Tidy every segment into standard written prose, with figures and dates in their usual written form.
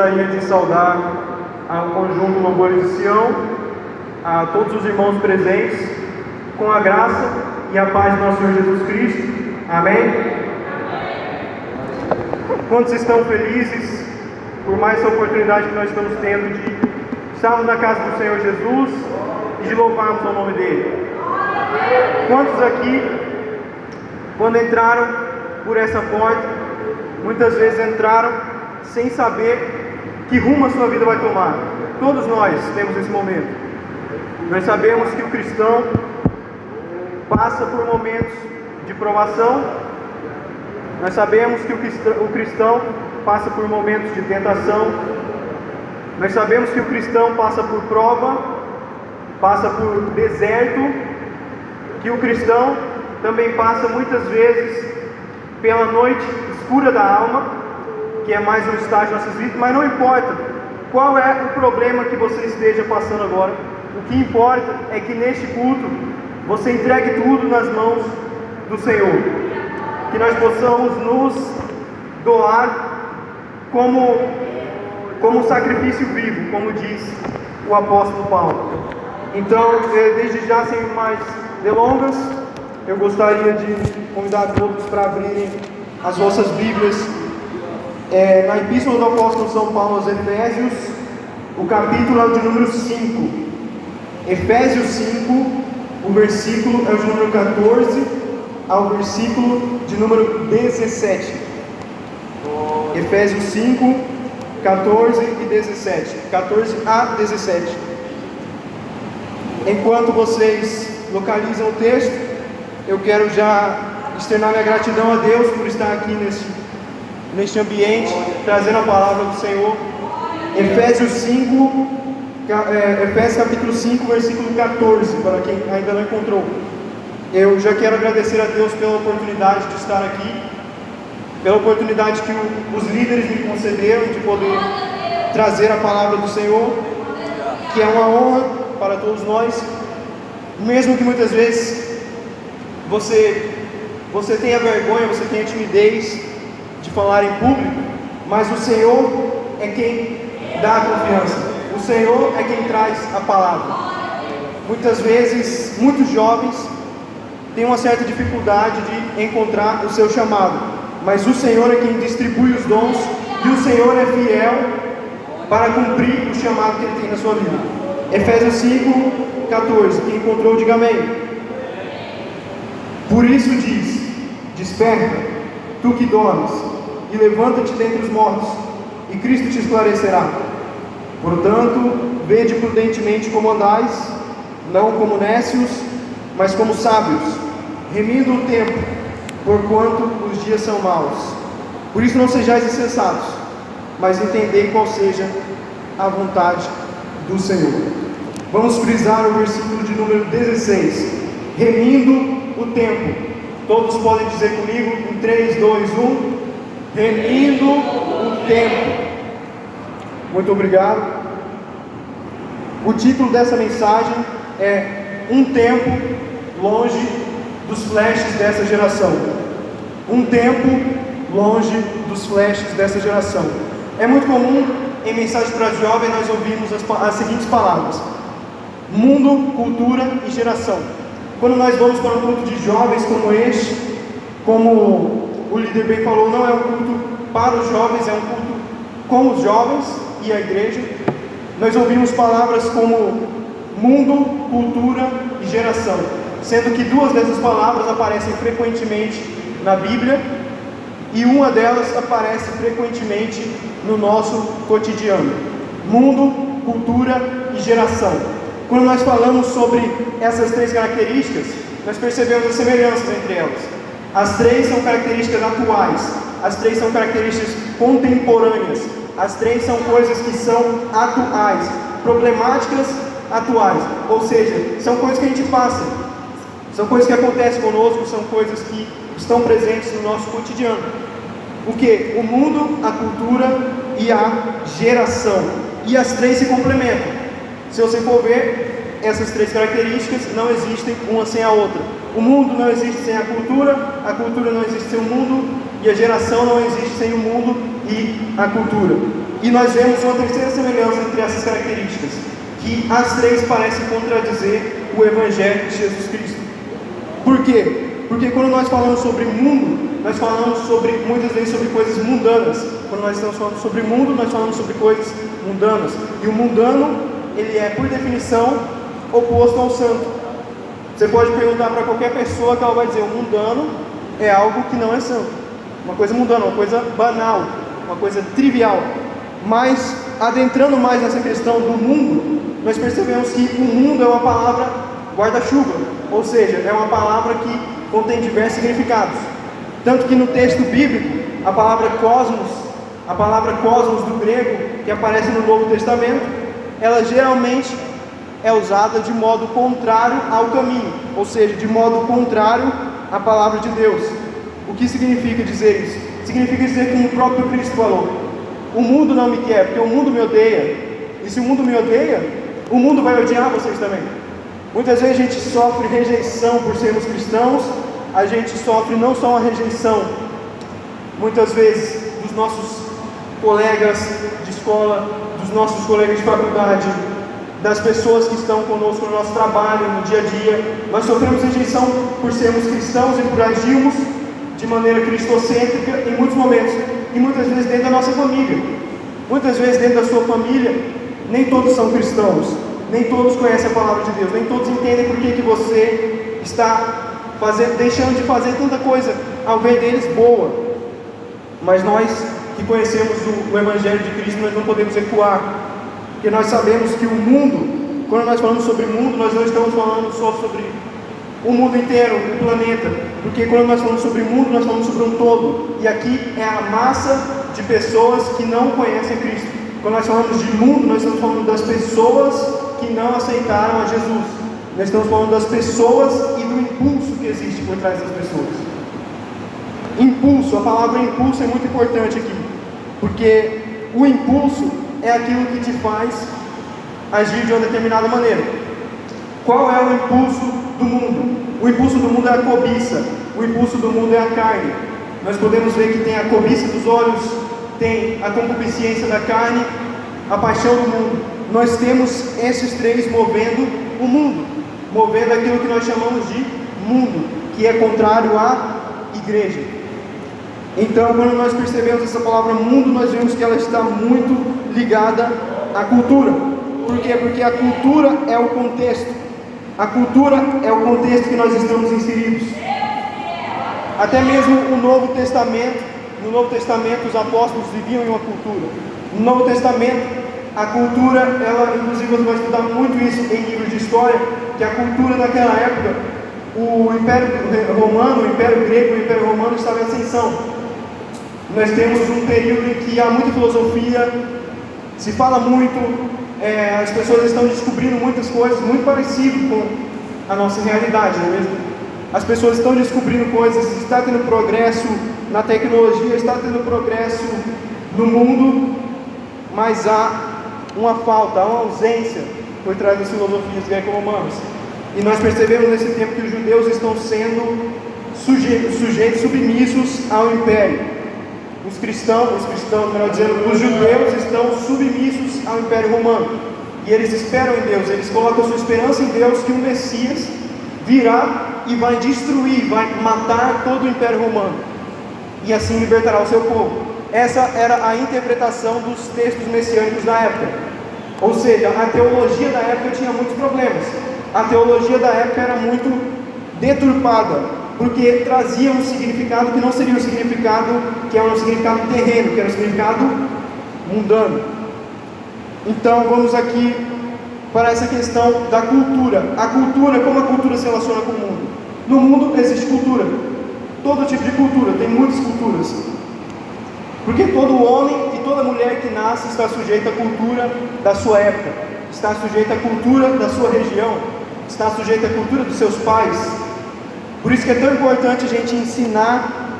gostaria de saudar ao conjunto Louvores de Sião, a todos os irmãos presentes, com a graça e a paz do nosso Senhor Jesus Cristo. Amém? Quantos estão felizes por mais essa oportunidade que nós estamos tendo de estarmos na casa do Senhor Jesus e de louvarmos o nome dEle? Quantos aqui, quando entraram por essa porta, muitas vezes entraram sem saber que rumo a sua vida vai tomar? Todos nós temos esse momento. Nós sabemos que o cristão passa por momentos de provação. Nós sabemos que o cristão passa por momentos de tentação. Nós sabemos que o cristão passa por prova, passa por deserto, que o cristão também passa muitas vezes pela noite escura da alma, que é mais um estágio de nossas vidas. Mas não importa qual é o problema que você esteja passando agora, o que importa é que neste culto você entregue tudo nas mãos do Senhor, que nós possamos nos doar como sacrifício vivo, como diz o apóstolo Paulo. Então, desde já, sem mais delongas, eu gostaria de convidar todos para abrirem as vossas Bíblias na Epístola do apóstolo São Paulo aos Efésios, o capítulo de número 5. Efésios 5, o versículo é o de número 14 ao versículo de número 17. Efésios 5, 14 e 17. 14 a 17. Enquanto vocês localizam o texto, eu quero já externar minha gratidão a Deus por estar aqui neste ambiente, trazendo a palavra do Senhor. Efésios capítulo 5, versículo 14, para quem ainda não encontrou. Eu já quero agradecer a Deus pela oportunidade de estar aqui, pela oportunidade que os líderes me concederam de poder trazer a palavra do Senhor, que é uma honra para todos nós, mesmo que muitas vezes você tenha vergonha, você tenha timidez de falar em público, mas o Senhor é quem dá a confiança, o Senhor é quem traz a palavra. Muitas vezes, muitos jovens têm uma certa dificuldade de encontrar o seu chamado, mas o Senhor é quem distribui os dons, e o Senhor é fiel para cumprir o chamado que Ele tem na sua vida. Efésios 5, 14, quem encontrou, diga amém. Por isso diz: desperta, tu que dormes, e levanta-te dentre os mortos, e Cristo te esclarecerá. Portanto, vede prudentemente como andais, não como nécios, mas como sábios, remindo o tempo, porquanto os dias são maus. Por isso não sejais insensatos, mas entendei qual seja a vontade do Senhor. Vamos frisar o versículo de número 16, remindo o tempo. Todos podem dizer comigo em 3, 2, 1, remindo o tempo. Muito obrigado. O título dessa mensagem é Um Tempo Longe dos Flashes dessa geração. Um tempo longe dos flashes dessa geração. É muito comum em mensagem para jovens nós ouvirmos as seguintes palavras: mundo, cultura e geração. Quando nós vamos para um culto de jovens como este, como o líder bem falou, não é um culto para os jovens, é um culto com os jovens e a igreja. Nós ouvimos palavras como mundo, cultura e geração, sendo que duas dessas palavras aparecem frequentemente na Bíblia e uma delas aparece frequentemente no nosso cotidiano: mundo, cultura e geração. Quando nós falamos sobre essas três características, nós percebemos as semelhanças entre elas. As três são características atuais, as três são características contemporâneas, as três são coisas que são atuais, problemáticas atuais, ou seja, são coisas que a gente passa, são coisas que acontecem conosco, são coisas que estão presentes no nosso cotidiano. O que? O mundo, a cultura e a geração. E as três se complementam. Se você for ver, essas três características não existem uma sem a outra. O mundo não existe sem a cultura não existe sem o mundo, e a geração não existe sem o mundo e a cultura. E nós vemos uma terceira semelhança entre essas características, que as três parecem contradizer o Evangelho de Jesus Cristo. Por quê? Porque quando nós falamos sobre mundo, nós falamos muitas vezes sobre coisas mundanas. Quando nós estamos falando sobre mundo, nós falamos sobre coisas mundanas. E o mundano, ele é, por definição, oposto ao santo. Você pode perguntar para qualquer pessoa que ela vai dizer: o mundano é algo que não é santo. Uma coisa mundana, uma coisa banal, uma coisa trivial. Mas, adentrando mais nessa questão do mundo, nós percebemos que o mundo é uma palavra guarda-chuva. Ou seja, é uma palavra que contém diversos significados. Tanto que no texto bíblico, a palavra cosmos do grego, que aparece no Novo Testamento, ela geralmente é usada de modo contrário ao caminho, ou seja, de modo contrário à palavra de Deus. O que significa dizer isso? Significa dizer que o próprio Cristo falou: o mundo não me quer, porque o mundo me odeia. E se o mundo me odeia, o mundo vai odiar vocês também. Muitas vezes a gente sofre rejeição por sermos cristãos. A gente sofre não só uma rejeição, muitas vezes, dos nossos colegas de escola, dos nossos colegas de faculdade, das pessoas que estão conosco no nosso trabalho, no dia a dia. Nós sofremos rejeição por sermos cristãos e por agirmos de maneira cristocêntrica em muitos momentos, e muitas vezes dentro da nossa família. Muitas vezes dentro da sua família, nem todos são cristãos, nem todos conhecem a palavra de Deus, nem todos entendem por que você está deixando de fazer tanta coisa, ao ver deles, boa. Mas nós que conhecemos o Evangelho de Cristo, nós não podemos recuar, porque nós sabemos que o mundo, quando nós falamos sobre mundo, nós não estamos falando só sobre o mundo inteiro, o planeta, porque quando nós falamos sobre mundo, nós falamos sobre um todo, e aqui é a massa de pessoas que não conhecem Cristo. Quando nós falamos de mundo, nós estamos falando das pessoas que não aceitaram a Jesus. Nós estamos falando das pessoas e do impulso que existe por trás das pessoas. Impulso, a palavra impulso é muito importante aqui, porque o impulso é aquilo que te faz agir de uma determinada maneira. Qual é o impulso do mundo? O impulso do mundo é a cobiça, o impulso do mundo é a carne. Nós podemos ver que tem a cobiça dos olhos, tem a concupiscência da carne, a paixão do mundo. Nós temos esses três movendo o mundo, movendo aquilo que nós chamamos de mundo, que é contrário à igreja. Então, quando nós percebemos essa palavra mundo, nós vemos que ela está muito ligada à cultura. Por quê? Porque a cultura é o contexto. A cultura é o contexto que nós estamos inseridos. Até mesmo no Novo Testamento, os apóstolos viviam em uma cultura. No Novo Testamento, a cultura, ela, inclusive você vai estudar muito isso em livros de história, que a cultura naquela época, o Império Romano, o Império Grego e o Império Romano estavam em ascensão. Nós temos um período em que há muita filosofia, se fala muito, as pessoas estão descobrindo muitas coisas muito parecidas com a nossa realidade, não é mesmo? As pessoas estão descobrindo coisas, está tendo progresso na tecnologia, está tendo progresso no mundo, mas há uma falta, há uma ausência por trás das filosofias greco-romanas. E nós percebemos nesse tempo que os judeus estão sendo sujeitos, submissos ao império. Os judeus estão submissos ao Império Romano, e eles esperam em Deus, eles colocam sua esperança em Deus, que o Messias virá e vai destruir, vai matar todo o Império Romano, e assim libertará o seu povo. Essa era a interpretação dos textos messiânicos da época, ou seja, a teologia da época tinha muitos problemas. A teologia da época era muito deturpada, porque trazia um significado que não seria um significado que era um significado terreno, que era um significado mundano. Então vamos aqui para essa questão da cultura. A cultura, como a cultura se relaciona com o mundo? No mundo existe cultura, todo tipo de cultura, tem muitas culturas, porque todo homem e toda mulher que nasce está sujeito à cultura da sua época, está sujeito à cultura da sua região, está sujeito à cultura dos seus pais. Por isso que é tão importante a gente ensinar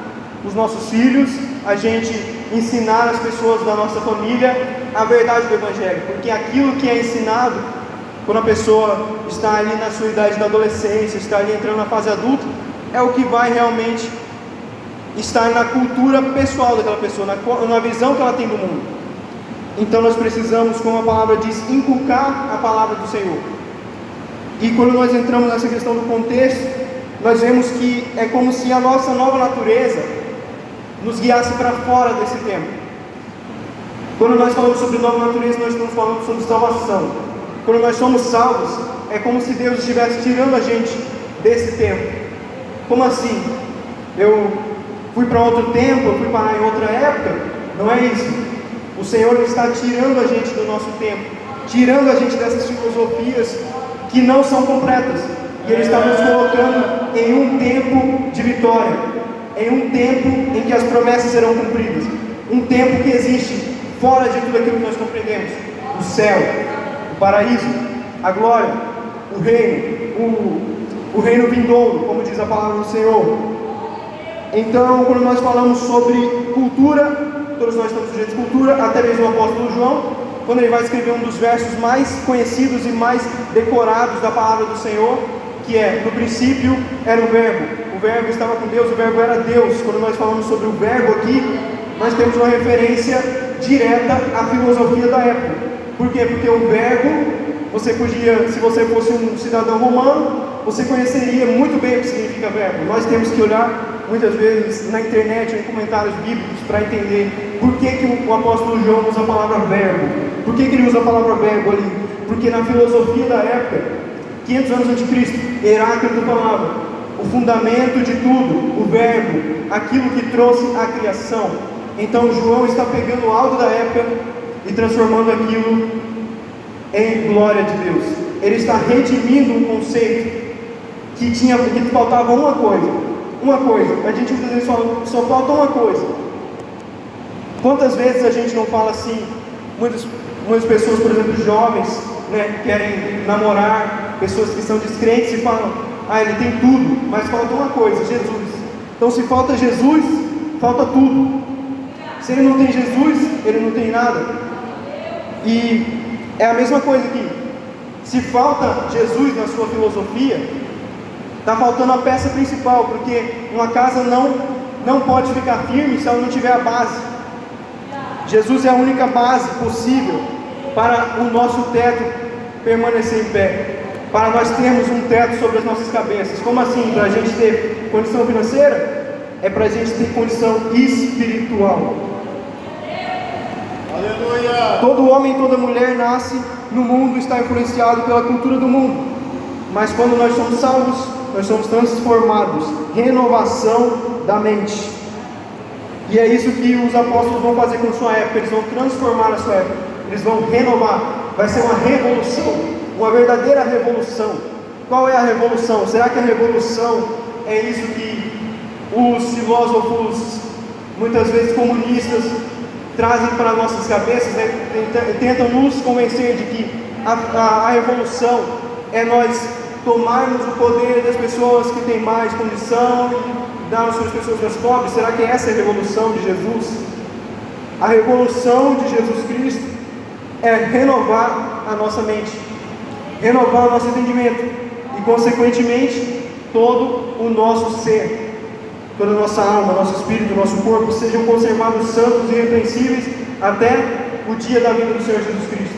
os nossos filhos, a gente ensinar as pessoas da nossa família a verdade do Evangelho, porque aquilo que é ensinado, quando a pessoa está ali na sua idade da adolescência, está ali entrando na fase adulta, é o que vai realmente estar na cultura pessoal daquela pessoa, na visão que ela tem do mundo. Então nós precisamos, como a palavra diz, inculcar a palavra do Senhor. E quando nós entramos nessa questão do contexto, nós vemos que é como se a nossa nova natureza nos guiasse para fora desse tempo. Quando nós falamos sobre nova natureza, nós estamos falando sobre salvação. Quando nós somos salvos, é como se Deus estivesse tirando a gente desse tempo. Como assim? Eu fui para outro tempo, eu fui parar em outra época? Não é isso. O Senhor está tirando a gente do nosso tempo, tirando a gente dessas filosofias que não são completas, e Ele está nos colocando em um tempo de vitória, em um tempo em que as promessas serão cumpridas, um tempo que existe fora de tudo aquilo que nós compreendemos: o céu, o paraíso, a glória, o reino vindouro, como diz a palavra do Senhor. Então, quando nós falamos sobre cultura, todos nós estamos sujeitos à cultura, até mesmo o apóstolo João, quando ele vai escrever um dos versos mais conhecidos e mais decorados da palavra do Senhor, que é: no princípio era o verbo estava com Deus, o verbo era Deus. Quando nós falamos sobre o verbo aqui, nós temos uma referência direta à filosofia da época. Por quê? Porque o verbo, você podia, se você fosse um cidadão romano, você conheceria muito bem o que significa verbo. Nós temos que olhar muitas vezes na internet ou em comentários bíblicos para entender por que o apóstolo João usa a palavra verbo. Por que ele usa a palavra verbo ali? Porque na filosofia da época, 500 anos antes de Cristo, Heráclito falava: o fundamento de tudo, o verbo, aquilo que trouxe a criação. Então João está pegando algo da época e transformando aquilo em glória de Deus. Ele está redimindo um conceito que faltava uma coisa. A gente muitas vezes fala: só falta uma coisa. Quantas vezes a gente não fala assim? Muitas pessoas, por exemplo, jovens, né, querem namorar, pessoas que são descrentes e falam: ele tem tudo, mas falta uma coisa, Jesus. Então, se falta Jesus, falta tudo. Se ele não tem Jesus, ele não tem nada. E é a mesma coisa aqui. Se falta Jesus na sua filosofia, está faltando a peça principal, porque uma casa não pode ficar firme se ela não tiver a base. Jesus é a única base possível para o nosso teto permanecer em pé, para nós termos um teto sobre as nossas cabeças. Como assim? Para a gente ter condição financeira? É para a gente ter condição espiritual. Aleluia! Todo homem e toda mulher nasce no mundo, está influenciado pela cultura do mundo, mas quando nós somos salvos, nós somos transformados, renovação da mente. E é isso que os apóstolos vão fazer com sua época. Eles vão transformar a sua época, eles vão renovar. Vai ser uma revolução, uma verdadeira revolução. Qual é a revolução? Será que a revolução é isso que os filósofos, muitas vezes comunistas, trazem para nossas cabeças, né? Tentam nos convencer de que a revolução é nós tomarmos o poder das pessoas que têm mais condição e darmos para as pessoas mais pobres? Será que essa é a revolução de Jesus? A revolução de Jesus Cristo é renovar a nossa mente, renovar o nosso entendimento e, consequentemente, todo o nosso ser, toda a nossa alma, nosso espírito, nosso corpo sejam conservados santos e irrepreensíveis até o dia da vinda do Senhor Jesus Cristo.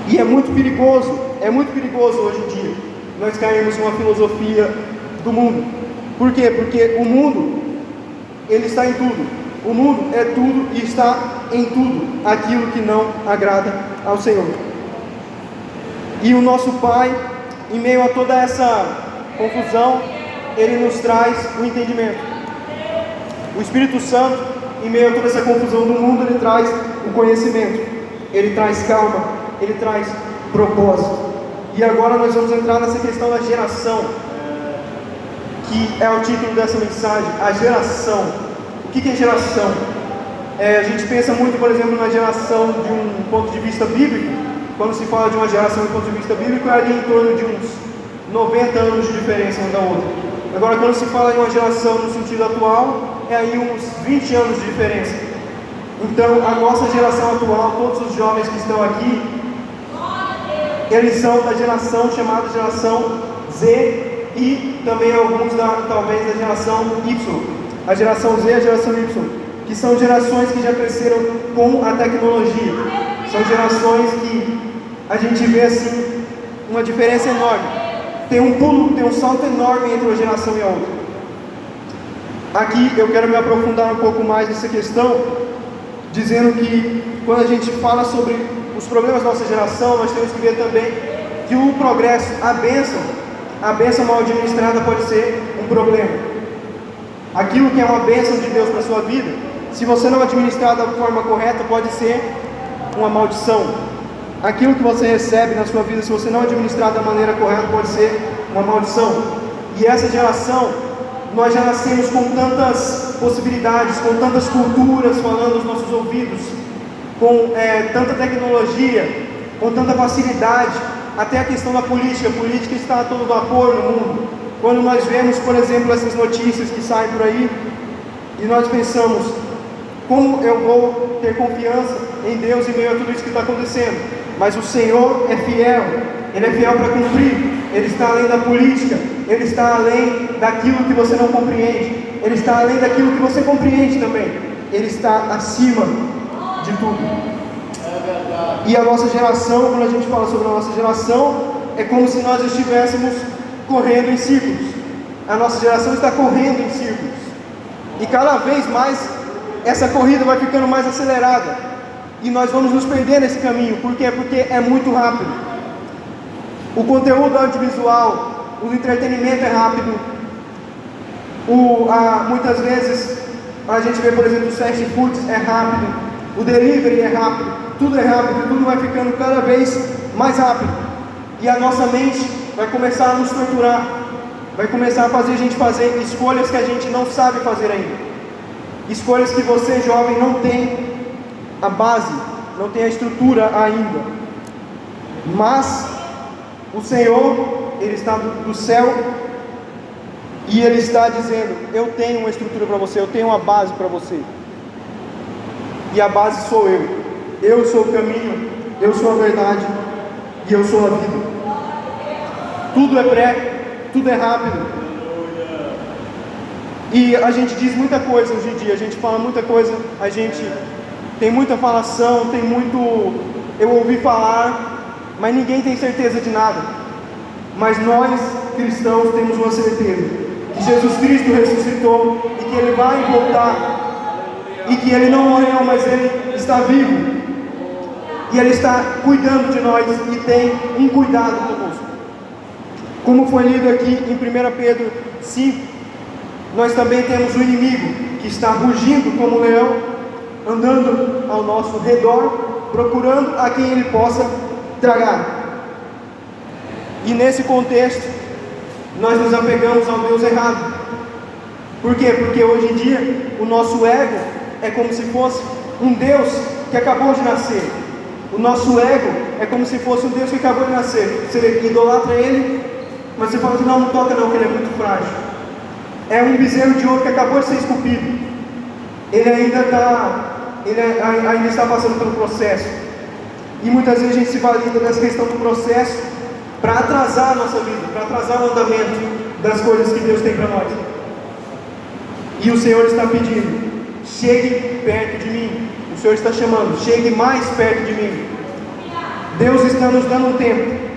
E é muito perigoso hoje em dia nós cairmos numa filosofia do mundo. Por quê? Porque o mundo, ele está em tudo. O mundo é tudo e está em tudo aquilo que não agrada ao Senhor. E o nosso Pai, em meio a toda essa confusão, Ele nos traz o entendimento. O Espírito Santo, em meio a toda essa confusão do mundo, Ele traz o conhecimento. Ele traz calma, Ele traz propósito. E agora nós vamos entrar nessa questão da geração, que é o título dessa mensagem, a geração. O que é geração? A gente pensa muito, por exemplo, na geração de um ponto de vista bíblico. Quando se fala de uma geração de ponto de vista bíblico, é ali em torno de uns 90 anos de diferença uma da outra. Agora, quando se fala em uma geração no sentido atual, é aí uns 20 anos de diferença. Então, a nossa geração atual, todos os jovens que estão aqui, eles são da geração chamada geração Z e também alguns talvez da geração Y. A geração Z e a geração Y. que são gerações que já cresceram com a tecnologia. São gerações que a gente vê assim uma diferença enorme. Tem um pulo, tem um salto enorme entre uma geração e a outra. Aqui eu quero me aprofundar um pouco mais nessa questão, dizendo que quando a gente fala sobre os problemas da nossa geração, nós temos que ver também que o progresso, a bênção mal administrada pode ser um problema. Aquilo que é uma bênção de Deus para a sua vida, se você não administrar da forma correta, pode ser uma maldição. Aquilo que você recebe na sua vida, se você não administrar da maneira correta, pode ser uma maldição. E essa geração, nós já nascemos com tantas possibilidades, com tantas culturas falando aos nossos ouvidos, com tanta tecnologia, com tanta facilidade, até a questão da política. A política está a todo vapor no mundo. Quando nós vemos, por exemplo, essas notícias que saem por aí, e nós pensamos, como eu vou ter confiança em Deus em meio a tudo isso que está acontecendo? Mas o Senhor é fiel, Ele é fiel para cumprir. Ele está além da política, Ele está além daquilo que você não compreende, Ele está além daquilo que você compreende também. Ele está acima de tudo. E a nossa geração, quando a gente fala sobre a nossa geração, é como se nós estivéssemos correndo em círculos. A nossa geração está correndo em círculos, e cada vez mais essa corrida vai ficando mais acelerada, e nós vamos nos perder nesse caminho. Por quê? Porque é muito rápido. O conteúdo audiovisual, o entretenimento é rápido. Muitas vezes a gente vê, por exemplo, os fast foods é rápido, o delivery é rápido, tudo é rápido, tudo vai ficando cada vez mais rápido. E a nossa mente vai começar a nos torturar, vai começar a fazer a gente fazer escolhas que a gente não sabe fazer ainda. Escolhas que você, jovem, não tem a base, não tem a estrutura ainda. Mas o Senhor, Ele está do céu, e Ele está dizendo: eu tenho uma estrutura para você, eu tenho uma base para você. E a base sou eu. Eu sou o caminho, eu sou a verdade, e eu sou a vida. Tudo é breve, tudo é rápido. E a gente diz muita coisa hoje em dia, a gente fala muita coisa, a gente tem muita falação, tem muito eu ouvi falar, mas ninguém tem certeza de nada. Mas nós, cristãos, temos uma certeza: que Jesus Cristo ressuscitou, e que Ele vai voltar, e que Ele não morreu, mas Ele está vivo, e Ele está cuidando de nós, e tem um cuidado conosco. Como foi lido aqui em 1 Pedro 5, nós também temos o inimigo que está rugindo como um leão, andando ao nosso redor, procurando a quem ele possa tragar. E nesse contexto, nós nos apegamos ao Deus errado. Por quê? Porque hoje em dia o nosso ego é como se fosse um Deus que acabou de nascer. O nosso ego é como se fosse um Deus que acabou de nascer. Você idolatra Ele, mas você fala assim: não toca não, que Ele é muito frágil. É um bezerro de ouro que acabou de ser esculpido. Ele ainda está passando pelo processo. E muitas vezes a gente se valida dessa questão do processo para atrasar a nossa vida, para atrasar o andamento das coisas que Deus tem para nós. E o Senhor está pedindo: chegue perto de mim. O Senhor está chamando: chegue mais perto de mim. Deus está nos dando um tempo.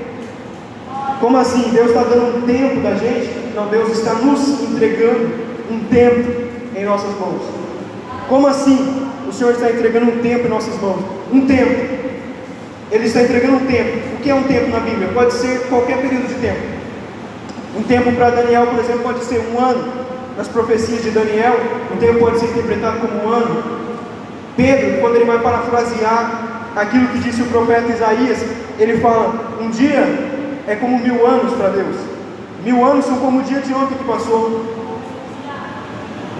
Como assim? Deus está dando um tempo da gente? Não, Deus está nos entregando um tempo em nossas mãos. Como assim? O Senhor está entregando um tempo em nossas mãos. Um tempo. Ele está entregando um tempo. O que é um tempo na Bíblia? Pode ser qualquer período de tempo. Um tempo para Daniel, por exemplo, pode ser um ano. Nas profecias de Daniel, um tempo pode ser interpretado como um ano. Pedro, quando ele vai parafrasear aquilo que disse o profeta Isaías, ele fala: um dia é como 1000 anos para Deus. 1000 anos são como o dia de ontem que passou.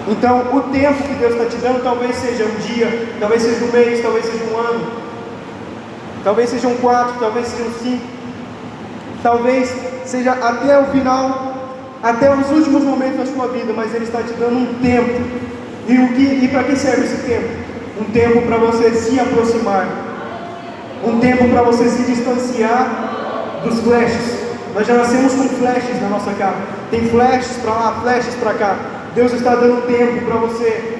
Então, o tempo que Deus está te dando talvez seja um dia, talvez seja um mês, talvez seja um ano, talvez sejam 4, talvez sejam 5, talvez seja até o final, até os últimos momentos da sua vida, mas Ele está te dando um tempo. E para que serve esse tempo? Um tempo para você se aproximar, um tempo para você se distanciar dos flashes. Nós já nascemos com flashes na nossa cara. Tem flashes para lá, flashes para cá. Deus está dando tempo para você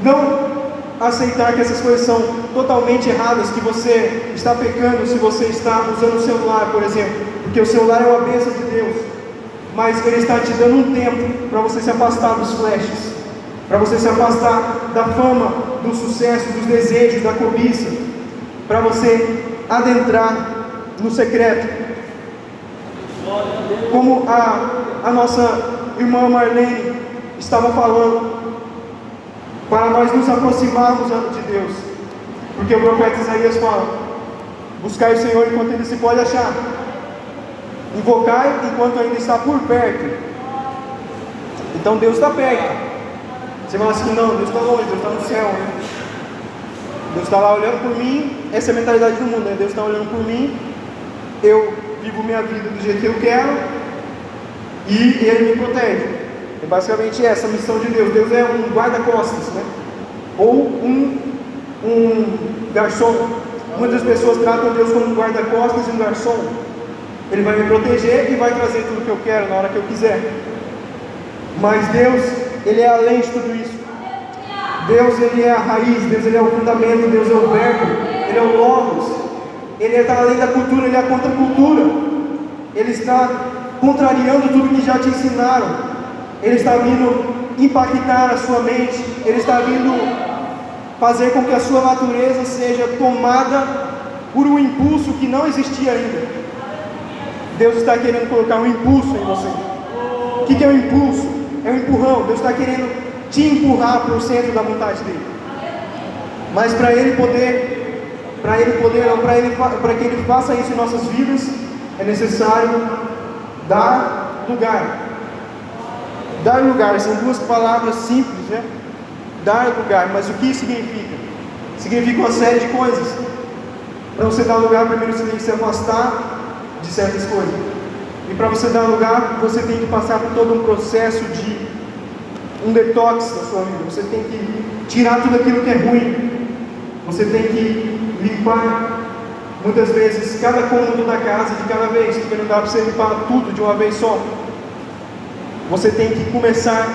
não aceitar que essas coisas são totalmente erradas, que você está pecando se você está usando o celular, por exemplo, porque o celular é uma bênção de Deus, mas Ele está te dando um tempo para você se afastar dos flashes, para você se afastar da fama, do sucesso, dos desejos, da cobiça, para você adentrar no secreto. Como a nossa irmã Marlene estava falando, para nós nos aproximarmos de Deus, porque o profeta Isaías fala: buscai o Senhor enquanto Ele se pode achar, invocai enquanto ainda está por perto. Então Deus está perto. Você fala assim: não, Deus está longe, Deus está no céu, né? Deus está lá olhando por mim. Essa é a mentalidade do mundo, né? Deus está olhando por mim, eu vivo minha vida do jeito que eu quero e Ele me protege. É basicamente essa a missão de Deus. Deus é um guarda-costas, né? Ou um garçom. Muitas pessoas tratam Deus como um guarda-costas e um garçom. Ele vai me proteger e vai trazer tudo que eu quero na hora que eu quiser. Mas Deus, Ele é além de tudo isso. Deus, Ele é a raiz. Deus, Ele é o fundamento. Deus é o verbo. Ele é o logos. Ele está além da cultura. Ele é a contracultura. Ele está contrariando tudo que já te ensinaram. Ele está vindo impactar a sua mente. Ele está vindo fazer com que a sua natureza seja tomada por um impulso que não existia ainda. Deus está querendo colocar um impulso em você. O que é um impulso? É um empurrão. Deus está querendo te empurrar para o centro da vontade dele. Mas para que Ele faça isso em nossas vidas, é necessário dar lugar. Dar lugar, são duas palavras simples, né? Dar lugar, mas o que significa? Significa uma série de coisas. Para você dar lugar, primeiro você tem que se afastar de certas coisas. E para você dar lugar, você tem que passar por todo um processo de um detox da sua vida. Você tem que tirar tudo aquilo que é ruim. Você tem que limpar, muitas vezes, cada cômodo da casa de cada vez, porque não dá para você limpar tudo de uma vez só. Você tem que começar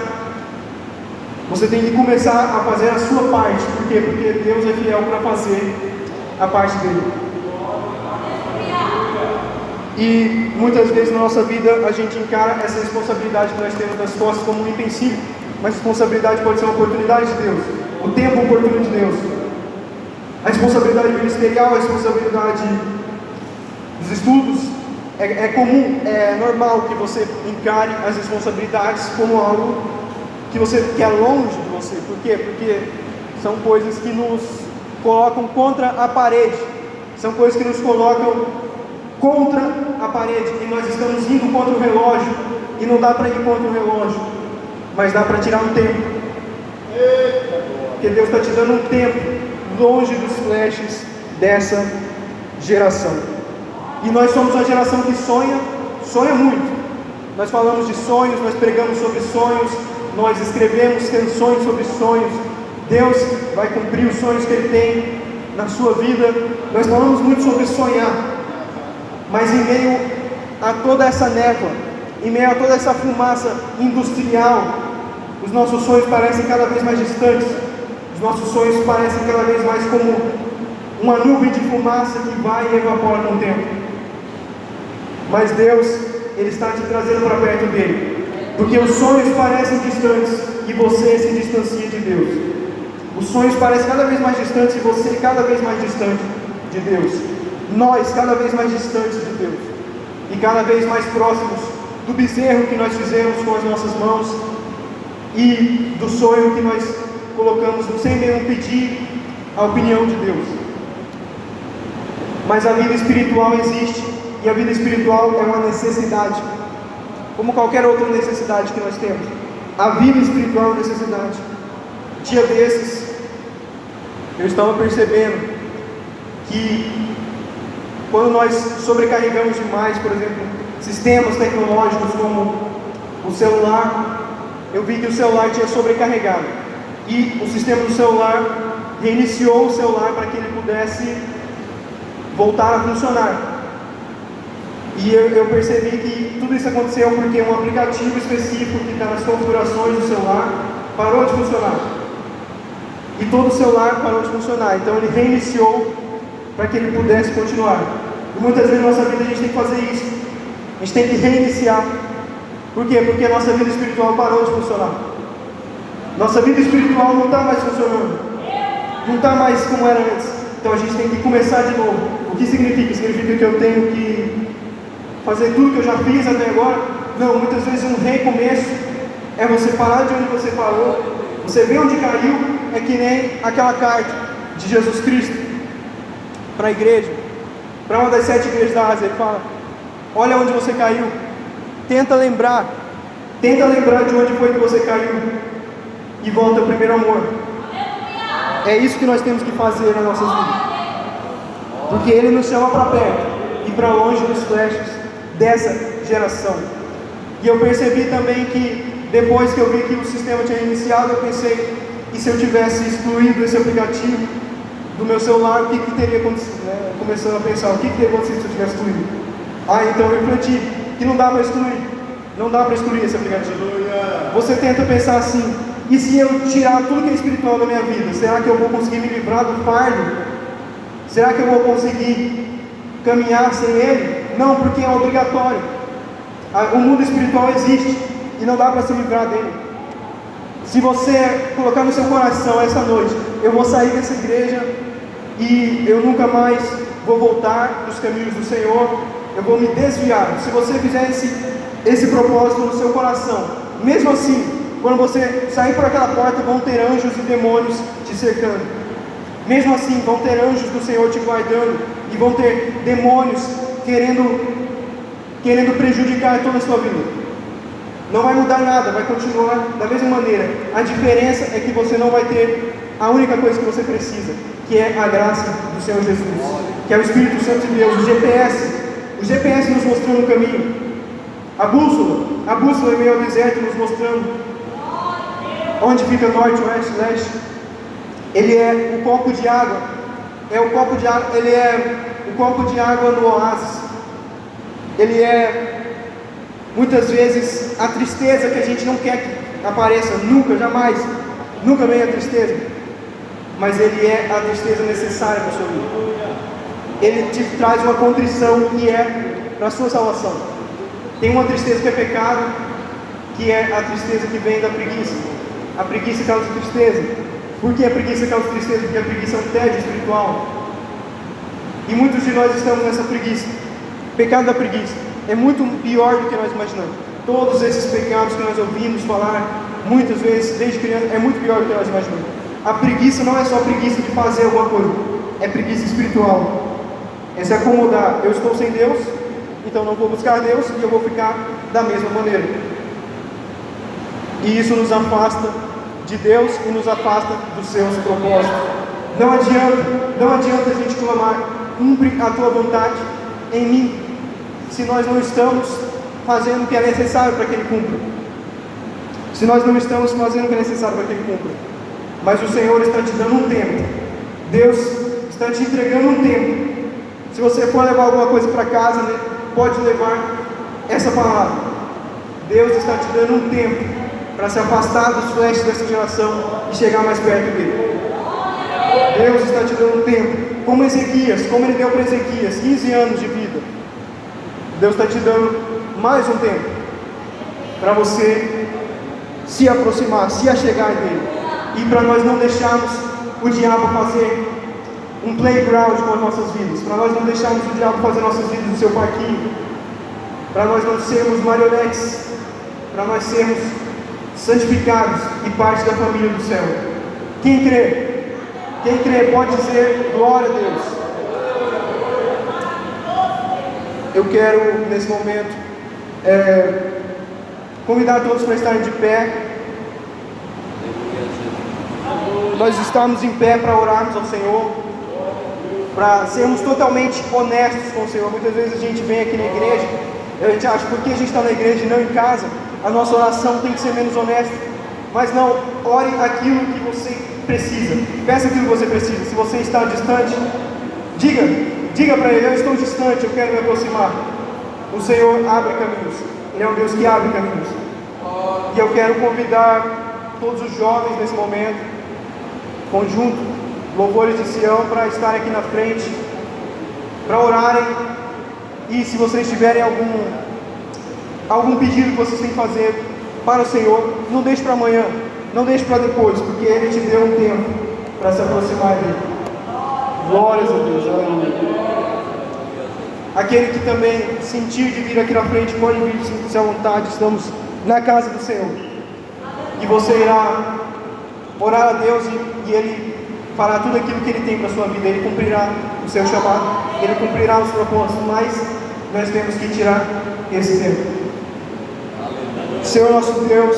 a fazer a sua parte. Por quê? Porque Deus é fiel para fazer a parte dele. E muitas vezes na nossa vida a gente encara essa responsabilidade que nós temos nas costas como um empecilho. Mas responsabilidade pode ser uma oportunidade de Deus. O tempo é uma oportunidade de Deus. A responsabilidade ministerial, a responsabilidade dos estudos, é comum, é normal que você encare as responsabilidades como algo que é longe de você. Por quê? Porque são coisas que nos colocam contra a parede. São coisas que nos colocam contra a parede. E nós estamos indo contra o relógio. E não dá para ir contra o relógio, mas dá para tirar um tempo. Porque Deus está te dando um tempo longe dos flashes dessa geração. E nós somos uma geração que sonha muito. Nós falamos de sonhos, nós pregamos sobre sonhos, nós escrevemos canções sobre sonhos. Deus vai cumprir os sonhos que Ele tem na sua vida. Nós falamos muito sobre sonhar, mas em meio a toda essa névoa, em meio a toda essa fumaça industrial, os nossos sonhos parecem cada vez mais distantes. Os nossos sonhos parecem cada vez mais como uma nuvem de fumaça que vai e evapora com o tempo. Mas Deus, Ele está te trazendo para perto dEle, porque os sonhos parecem distantes e você se distancia de Deus. Os sonhos parecem cada vez mais distantes e você cada vez mais distante de Deus. Nós cada vez mais distantes de Deus e cada vez mais próximos do bezerro que nós fizemos com as nossas mãos e do sonho que nós colocamos sem nenhum pedir a opinião de Deus. Mas a vida espiritual existe. E a vida espiritual é uma necessidade, como qualquer outra necessidade que nós temos. A vida espiritual é uma necessidade. Dia desses, eu estava percebendo que quando nós sobrecarregamos demais, por exemplo, sistemas tecnológicos como o celular, eu vi que o celular tinha sobrecarregado. E o sistema do celular reiniciou o celular para que ele pudesse voltar a funcionar. E eu percebi que tudo isso aconteceu porque um aplicativo específico que está nas configurações do celular parou de funcionar. e todo o seu lar parou de funcionar. Então ele reiniciou para que ele pudesse continuar. E muitas vezes na nossa vida a gente tem que fazer isso. A gente tem que reiniciar. Por quê? Porque a nossa vida espiritual parou de funcionar. Nossa vida espiritual não está mais funcionando. Não está mais como era antes. Então a gente tem que começar de novo. O que significa? Significa que eu tenho que fazer tudo que eu já fiz até agora? Não, muitas vezes um recomeço é você parar de onde você parou. Você vê onde caiu, é que nem aquela carta de Jesus Cristo para a igreja, para uma das 7 igrejas da Ásia. Ele fala: olha onde você caiu, tenta lembrar de onde foi que você caiu e volta ao primeiro amor. É isso que nós temos que fazer nas nossas vidas, porque Ele nos chama para perto e para longe dos flechas dessa geração. E eu percebi também que depois que eu vi que o sistema tinha iniciado, eu pensei: e se eu tivesse excluído esse aplicativo do meu celular, o que teria acontecido? Começando a pensar, o que teria acontecido se eu tivesse excluído? Então eu refleti que não dá para excluir. Não dá para excluir esse aplicativo. Você tenta pensar assim: e se eu tirar tudo que é espiritual da minha vida, será que eu vou conseguir me livrar do fardo? Será que eu vou conseguir caminhar sem ele? Não, porque é obrigatório. O mundo espiritual existe e não dá para se livrar dele. Se você colocar no seu coração essa noite: eu vou sair dessa igreja e eu nunca mais vou voltar dos caminhos do Senhor, eu vou me desviar. Se você fizer esse propósito no seu coração, mesmo assim, quando você sair por aquela porta, vão ter anjos e demônios te cercando. Mesmo assim, vão ter anjos do Senhor te guardando, e vão ter demônios querendo prejudicar toda a sua vida. Não vai mudar nada, vai continuar da mesma maneira. A diferença é que você não vai ter a única coisa que você precisa, que é a graça do Senhor Jesus, que é o Espírito Santo de Deus, o GPS nos mostrando o caminho, a bússola em meio ao deserto nos mostrando onde fica norte, oeste, leste. Ele é o copo de água, ele é o copo de água no oásis. Ele é muitas vezes a tristeza que a gente não quer que apareça, jamais, nunca vem a tristeza, mas ele é a tristeza necessária para a sua vida. Ele te traz uma contrição que é para a sua salvação. Tem uma tristeza que é pecado, que é a tristeza que vem da preguiça. A preguiça causa tristeza. Por que a preguiça causa tristeza? Porque a preguiça é um tédio espiritual. E muitos de nós estamos nessa preguiça. O pecado da preguiça é muito pior do que nós imaginamos. Todos esses pecados que nós ouvimos falar muitas vezes desde criança é muito pior do que nós imaginamos. A preguiça não é só preguiça de fazer alguma coisa, é preguiça espiritual. É se acomodar. Eu estou sem Deus, então não vou buscar Deus e eu vou ficar da mesma maneira. E isso nos afasta de Deus e nos afasta dos seus propósitos. Não adianta a gente clamar: cumpre a tua vontade em mim, se nós não estamos fazendo o que é necessário para que Ele cumpra. Se nós não estamos fazendo o que é necessário para que Ele cumpra. Mas o Senhor está te dando um tempo. Deus está te entregando um tempo. Se você for levar alguma coisa para casa, né, pode levar essa palavra. Deus está te dando um tempo para se afastar dos flashes dessa geração e chegar mais perto dele. Deus está te dando um tempo, como Ezequias, como Ele deu para Ezequias 15 anos de vida. Deus está te dando mais um tempo para você se aproximar, se achegar dele, e para nós não deixarmos o diabo fazer um playground com as nossas vidas, para nós não deixarmos o diabo fazer nossas vidas no seu parquinho, para nós não sermos marionetes, para nós sermos santificados e parte da família do céu. Quem crê pode dizer glória a Deus. Eu quero nesse momento convidar todos para estarem de pé. Nós estamos em pé para orarmos ao Senhor, para sermos totalmente honestos com o Senhor. Muitas vezes a gente vem aqui na igreja e a gente acha, porque a gente está na igreja e não em casa, a nossa oração tem que ser menos honesta. Mas não, ore aquilo que você precisa, peça aquilo que você precisa. Se você está distante, diga para Ele: eu estou distante, eu quero me aproximar. O Senhor abre caminhos, Ele é um Deus que abre caminhos. E eu quero convidar todos os jovens nesse momento, conjunto, Louvores de Sião, para estarem aqui na frente, para orarem. E se vocês tiverem algum pedido que vocês têm que fazer para o Senhor, não deixe para amanhã, não deixe para depois, porque Ele te deu um tempo para se aproximar dele. Glórias a Deus, aleluia. Aquele que também sentir de vir aqui na frente, pode vir, sinta-se à vontade, estamos na casa do Senhor. E você irá orar a Deus e Ele fará tudo aquilo que Ele tem para a sua vida. Ele cumprirá o seu chamado, Ele cumprirá os propósitos, mas nós temos que tirar esse tempo. Senhor nosso Deus,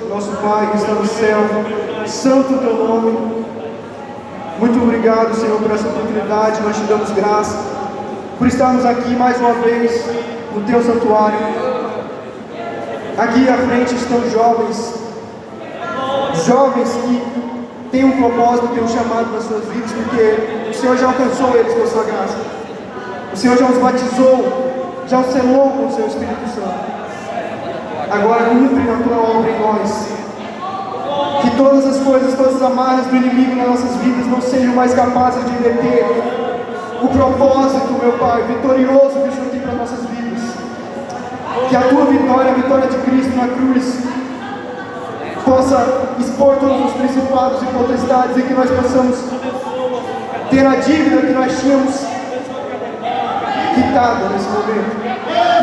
nosso Pai que está no céu, santo o teu nome. Muito obrigado, Senhor, por essa oportunidade. Nós te damos graça por estarmos aqui mais uma vez no teu santuário. Aqui à frente estão jovens que têm um propósito, têm um chamado nas suas vidas, porque o Senhor já alcançou eles com a sua graça. O Senhor já os batizou, já os selou com o seu Espírito Santo. Agora cumpre a tua obra em nós. Que todas as coisas, todas as amarras do inimigo nas nossas vidas não sejam mais capazes de deter o propósito, meu Pai, vitorioso que o Senhor tem para as nossas vidas. Que a tua vitória, a vitória de Cristo na cruz, possa expor todos os principados e potestades, e que nós possamos ter a dívida que nós tínhamos quitada nesse momento.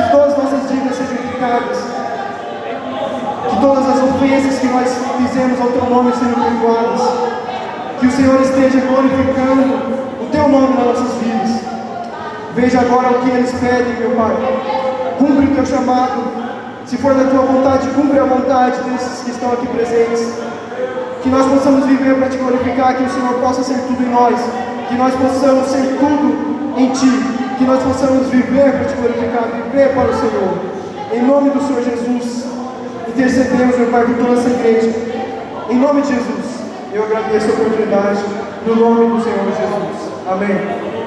Que todas as nossas dívidas sejam quitadas. Que todas as ofensas que nós fizemos ao teu nome sejam perdoadas. Que o Senhor esteja glorificando o teu nome nas nossas vidas. Veja agora o que eles pedem, meu Pai. Cumpre o teu chamado. Se for da tua vontade, cumpre a vontade desses que estão aqui presentes. Que nós possamos viver para te glorificar, que o Senhor possa ser tudo em nós, que nós possamos ser tudo em ti, que nós possamos viver para te glorificar, viver para o Senhor. Em nome do Senhor Jesus, intercedemos, meu Pai, por toda essa igreja. Em nome de Jesus, eu agradeço a oportunidade, no nome do Senhor Jesus. Amém.